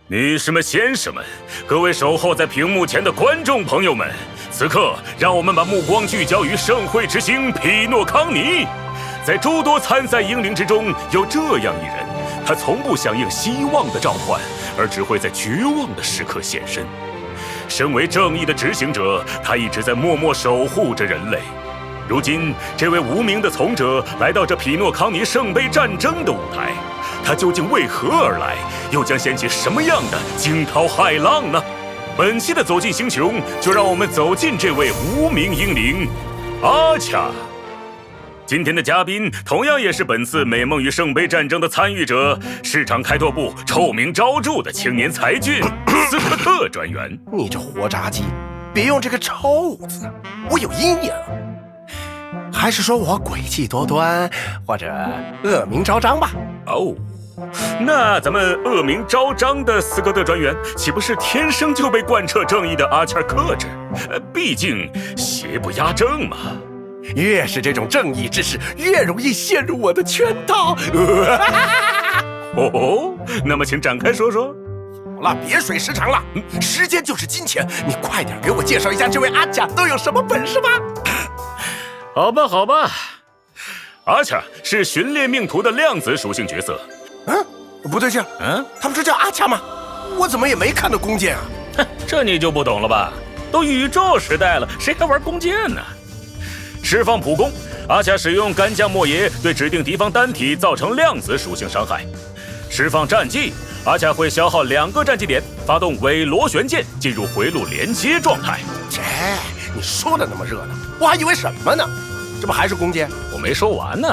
女士们、先生们，各位守候在屏幕前的观众朋友们，此刻让我们把目光聚焦于盛会之星匹诺康尼。在诸多参赛英灵之中，有这样一人，他从不响应希望的召唤，而只会在绝望的时刻现身。身为正义的执行者，他一直在默默守护着人类。如今，这位无名的从者来到这匹诺康尼圣杯战争的舞台，他究竟为何而来？又将掀起什么样的惊涛骇浪呢？本期的走进星穹，就让我们走进这位无名英灵阿恰。今天的嘉宾同样也是本次美梦与圣杯战争的参与者，市场开拓部臭名昭著的青年才俊斯科特专员。你这活炸鸡，别用这个臭字，我有阴影。还是说我诡计多端，或者恶名昭彰吧？哦，那咱们恶名昭彰的斯科特专员，岂不是天生就被贯彻正义的阿切尔克制？毕竟邪不压正嘛。越是这种正义之士，越容易陷入我的圈套。哦，那么请展开说说。好了，别水时长了，时间就是金钱，你快点给我介绍一下这位阿恰都有什么本事吧。好吧，好吧，阿恰是寻猎命途的量子属性角色。不对劲，他们这叫阿恰吗？我怎么也没看到弓箭啊？哼，这你就不懂了吧？都宇宙时代了，谁还玩弓箭呢？释放普攻，阿恰使用干将莫邪对指定敌方单体造成量子属性伤害。释放战技，阿恰会消耗2个战绩点，发动伪螺旋剑进入回路连接状态。你说的那么热闹，我还以为什么呢？这不还是弓箭？我没说完呢。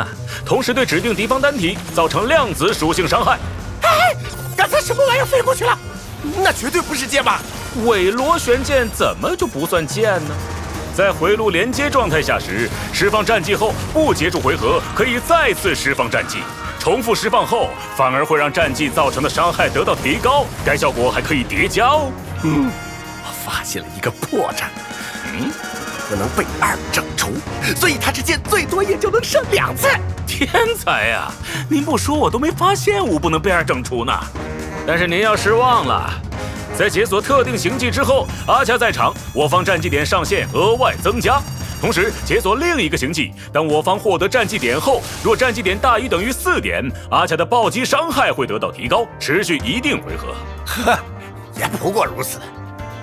同时对指定敌方单体造成量子属性伤害。刚才什么玩意儿飞过去了？那绝对不是箭吧？伪螺旋剑怎么就不算箭呢？在回路连接状态下时，释放战技后不结束回合，可以再次释放战技。重复释放后，反而会让战技造成的伤害得到提高。该效果还可以叠加哦。我发现了一个破绽。不能被2整除，所以他这剑最多也就能射2次。天才呀！您不说我都没发现我不能被2整除呢。但是您要失望了，在解锁特定行迹之后，阿恰在场，我方战绩点上限额外增加。同时解锁另一个行迹，当我方获得战绩点后，若战绩点大于等于4点，阿恰的暴击伤害会得到提高，持续一定回合。也不过如此。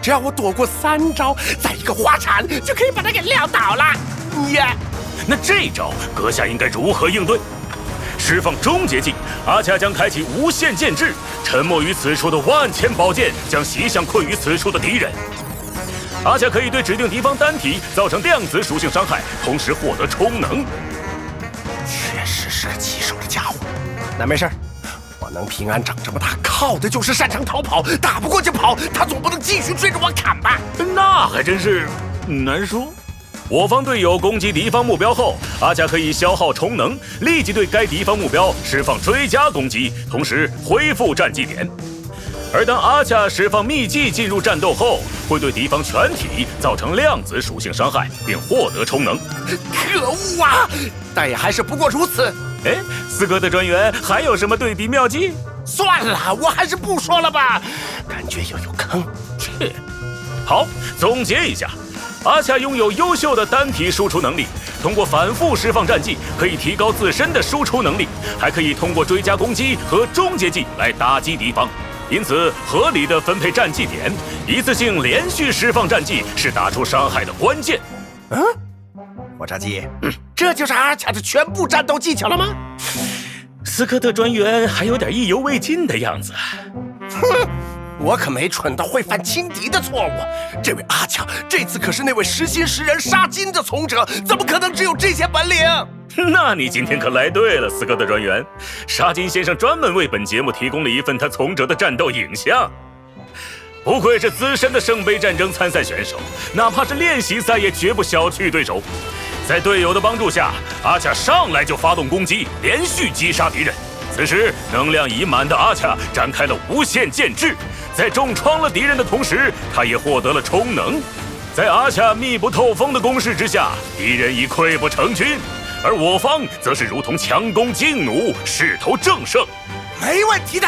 只要我躲过3招，再一个滑铲就可以把他给撂倒了。那这招阁下应该如何应对？释放终结技，阿恰将开启无限剑制，沉没于此处的万千宝剑将袭向困于此处的敌人。阿恰可以对指定敌方单体造成量子属性伤害，同时获得充能。确实是个棘手的家伙。那没事，我能平安长这么大，靠的就是擅长逃跑，打不过就跑，他总不能继续追着我砍吧？那还真是难说。我方队友攻击敌方目标后，阿恰可以消耗充能，立即对该敌方目标释放追加攻击，同时恢复战绩点。而当阿恰释放秘技进入战斗后，会对敌方全体造成量子属性伤害，并获得充能。可恶啊！但也还是不过如此。斯科特专员还有什么对敌妙计？算了，我还是不说了吧，感觉又有坑。好，总结一下，阿恰拥有优秀的单体输出能力，通过反复释放战技可以提高自身的输出能力，还可以通过追加攻击和终结技来打击敌方。因此，合理的分配战绩点，一次性连续释放战技是打出伤害的关键。火炸鸡，这就是阿恰的全部战斗技巧了吗？斯科特专员还有点意犹未尽的样子。我可没蠢到会犯轻敌的错误。这位阿恰这次可是那位实心实人杀金的从者，怎么可能只有这些本领？那你今天可来对了，斯科特专员。沙金先生专门为本节目提供了一份他从者的战斗影像。不愧是资深的圣杯战争参赛选手，哪怕是练习赛也绝不小觑对手。在队友的帮助下，阿恰上来就发动攻击，连续击杀敌人。此时能量已满的阿恰展开了无限剑制，在重创了敌人的同时，他也获得了充能。在阿恰密不透风的攻势之下，敌人已溃不成军，而我方则是如同强弓劲弩，势头正盛。没问题的，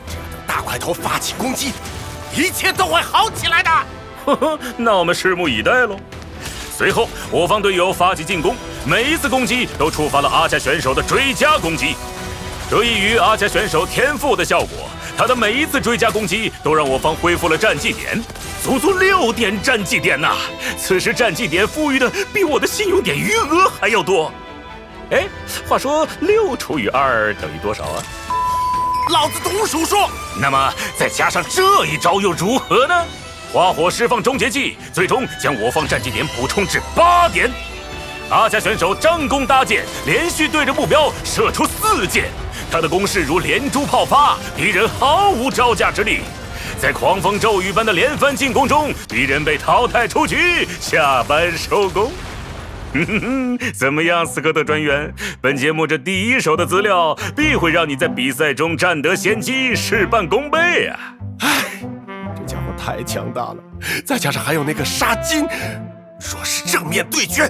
只要等大大块头发起攻击，一切都会好起来的。呵呵，那我们拭目以待喽。随后，我方队友发起进攻，每一次攻击都触发了阿加选手的追加攻击。得益于阿加选手天赋的效果，他的每一次追加攻击都让我方恢复了战绩点，足足6点战绩点呐！此时战绩点富裕的比我的信用点余额还要多。哎，话说6除以2等于多少啊？老子读数说。那么再加上这一招又如何呢？花火释放终结技，最终将我方战绩点补充至8点。阿加选手张弓搭箭，连续对着目标射出4箭，他的攻势如连珠炮发，敌人毫无招架之力。在狂风骤雨般的连番进攻中，敌人被淘汰出局，下班收工。怎么样，斯科特专员？本节目这第一手的资料必会让你在比赛中占得先机，事半功倍啊！唉，这家伙太强大了，再加上还有那个沙金，若是正面对决，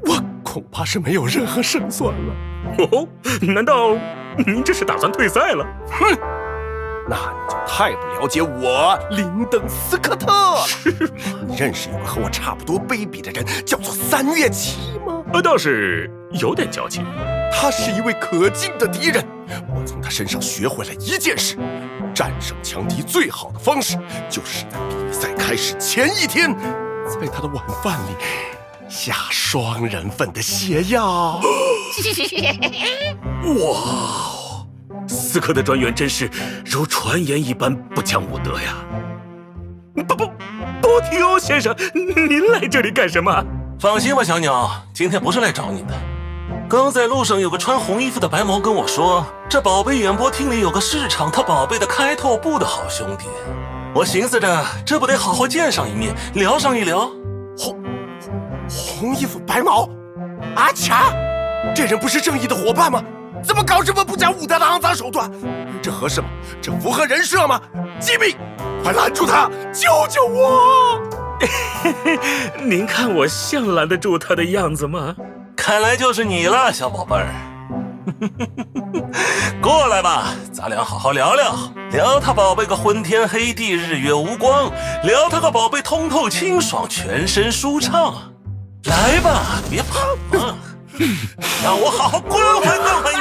我恐怕是没有任何胜算了。哦，难道您这是打算退赛了？哼，那你就太不了解我林登斯科特了。你认识有个和我差不多卑鄙的人，叫做3月起吗？倒是有点交情。他是一位可敬的敌人，我从他身上学会了一件事：战胜强敌最好的方式，就是在比赛开始前1天，在他的晚饭里下双人份的泻药。哇，斯科特专员真是如传言一般不讲武德呀！波提欧先生，您来这里干什么？放心吧，小鸟，今天不是来找你的。刚在路上有个穿红衣服的白毛跟我说，这宝贝演播厅里有个市场他宝贝的开拓部的好兄弟。我寻思着，这不得好好见上一面，聊上一聊。红衣服白毛，阿强，这人不是正义的伙伴吗？怎么搞这么不讲武德的肮脏手段？这合适吗？这符合人设吗？机密，快拦住他，救救我！您看我像拦得住他的样子吗？看来就是你了，小宝贝儿。过来吧，咱俩好好聊聊，聊他宝贝个昏天黑地，日月无光，聊他个宝贝通透清爽，全身舒畅。来吧，别怕啊，让我好好关怀关怀你。